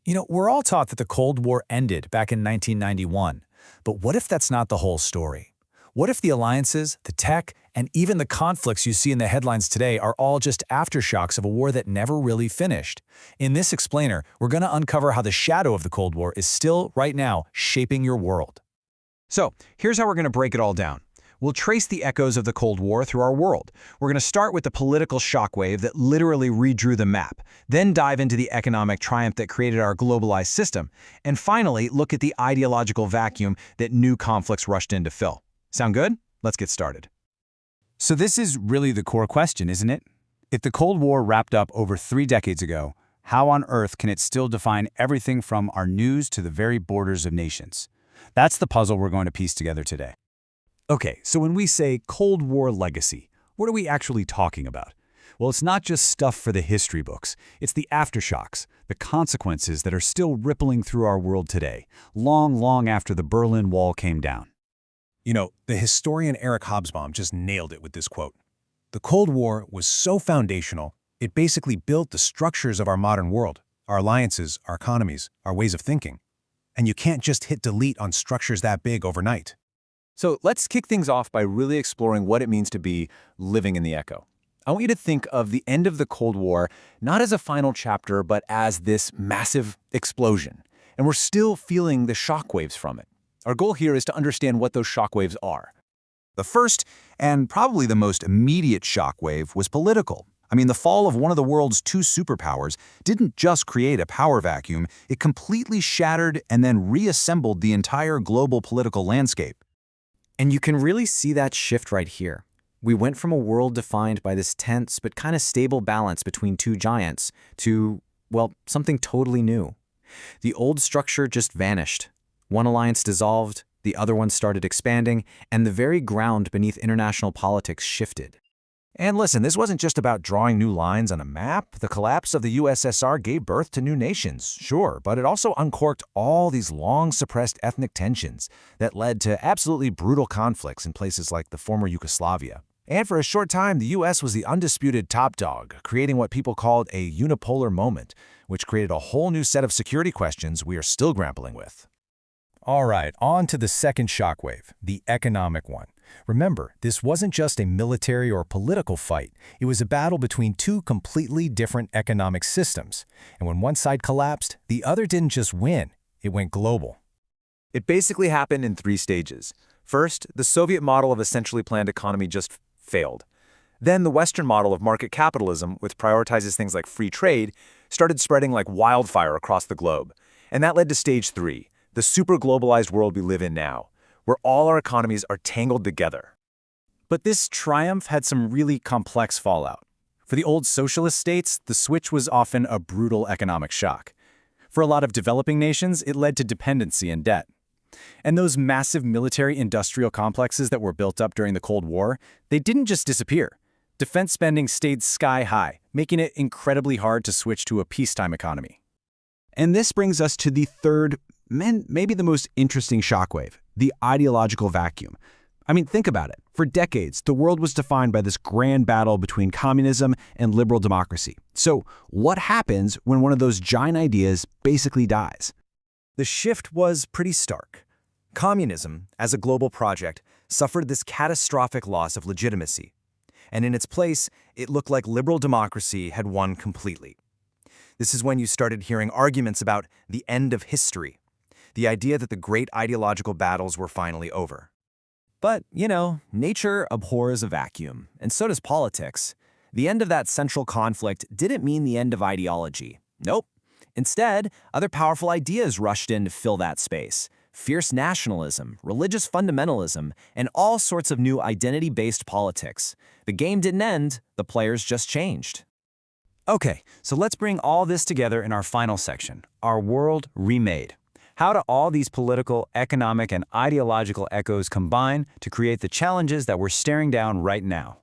We're all taught that the Cold War ended back in 1991. But what if that's not the whole story? What if the alliances, the tech, and even the conflicts you see in the headlines today are all just aftershocks of a war that never really finished? In this explainer, we're going to uncover how the shadow of the Cold War is still, right now, shaping your world. So, here's how we're going to break it all down. We'll trace the echoes of the Cold War through our world. We're going to start with the political shockwave that literally redrew the map, then dive into the economic triumph that created our globalized system, and finally look at the ideological vacuum that new conflicts rushed in to fill. Sound good? Let's get started. So this is really the core question, isn't it? If the Cold War wrapped up over 3 decades ago, how on earth can it still define everything from our news to the very borders of nations? That's the puzzle we're going to piece together today. Okay, so when we say Cold War legacy, what are we actually talking about? Well, it's not just stuff for the history books. It's the aftershocks, the consequences that are still rippling through our world today, long, long after the Berlin Wall came down. The historian Eric Hobsbawm just nailed it with this quote. The Cold War was so foundational, it basically built the structures of our modern world, our alliances, our economies, our ways of thinking. And you can't just hit delete on structures that big overnight. So let's kick things off by really exploring what it means to be living in the echo. I want you to think of the end of the Cold War not as a final chapter, but as this massive explosion. And we're still feeling the shockwaves from it. Our goal here is to understand what those shockwaves are. The first, and probably the most immediate shockwave, was political. The fall of one of the world's 2 superpowers didn't just create a power vacuum, it completely shattered and then reassembled the entire global political landscape. And you can really see that shift right here. We went from a world defined by this tense but kind of stable balance between 2 giants to, well, something totally new. The old structure just vanished. One alliance dissolved, the other one started expanding, and the very ground beneath international politics shifted. And listen, this wasn't just about drawing new lines on a map. The collapse of the USSR gave birth to new nations, sure, but it also uncorked all these long-suppressed ethnic tensions that led to absolutely brutal conflicts in places like the former Yugoslavia. And for a short time, the US was the undisputed top dog, creating what people called a unipolar moment, which created a whole new set of security questions we are still grappling with. All right, on to the second shockwave, the economic one. Remember, this wasn't just a military or political fight. It was a battle between 2 completely different economic systems. And when one side collapsed, the other didn't just win, it went global. It basically happened in 3 stages. First, the Soviet model of a centrally planned economy just failed. Then the Western model of market capitalism, which prioritizes things like free trade, started spreading like wildfire across the globe. And that led to stage 3, the super-globalized world we live in now, where all our economies are tangled together. But this triumph had some really complex fallout. For the old socialist states, the switch was often a brutal economic shock. For a lot of developing nations, it led to dependency and debt. And those massive military-industrial complexes that were built up during the Cold War, they didn't just disappear. Defense spending stayed sky high, making it incredibly hard to switch to a peacetime economy. And this brings us to the third, maybe the most interesting shockwave, the ideological vacuum. Think about it. For decades, the world was defined by this grand battle between communism and liberal democracy. So what happens when one of those giant ideas basically dies? The shift was pretty stark. Communism, as a global project, suffered this catastrophic loss of legitimacy. And in its place, it looked like liberal democracy had won completely. This is when you started hearing arguments about the end of history, the idea that the great ideological battles were finally over. But, nature abhors a vacuum, and so does politics. The end of that central conflict didn't mean the end of ideology. Nope. Instead, other powerful ideas rushed in to fill that space. Fierce nationalism, religious fundamentalism, and all sorts of new identity-based politics. The game didn't end, the players just changed. Okay, so let's bring all this together in our final section, our world remade. How do all these political, economic, and ideological echoes combine to create the challenges that we're staring down right now?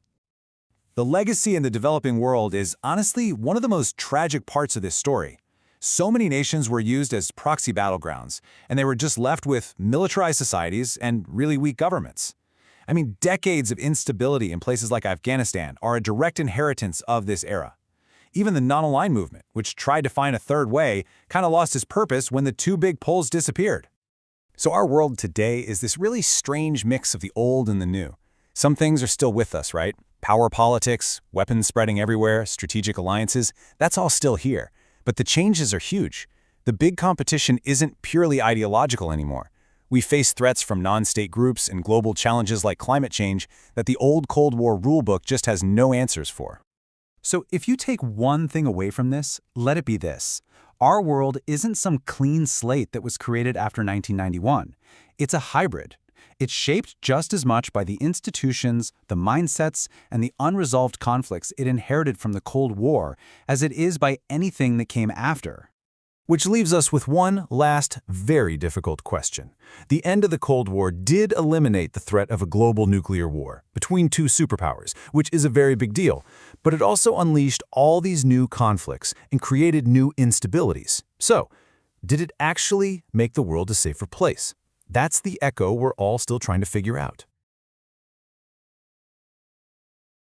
The legacy in the developing world is honestly one of the most tragic parts of this story. So many nations were used as proxy battlegrounds, and they were just left with militarized societies and really weak governments. Decades of instability in places like Afghanistan are a direct inheritance of this era. Even the non-aligned movement, which tried to find a third way, kind of lost its purpose when the two big poles disappeared. So our world today is this really strange mix of the old and the new. Some things are still with us, right? Power politics, weapons spreading everywhere, strategic alliances, that's all still here. But the changes are huge. The big competition isn't purely ideological anymore. We face threats from non-state groups and global challenges like climate change that the old Cold War rulebook just has no answers for. So if you take one thing away from this, let it be this. Our world isn't some clean slate that was created after 1991. It's a hybrid. It's shaped just as much by the institutions, the mindsets, and the unresolved conflicts it inherited from the Cold War as it is by anything that came after. Which leaves us with one last, very difficult question. The end of the Cold War did eliminate the threat of a global nuclear war between two superpowers, which is a very big deal, but it also unleashed all these new conflicts and created new instabilities. So, did it actually make the world a safer place? That's the echo we're all still trying to figure out.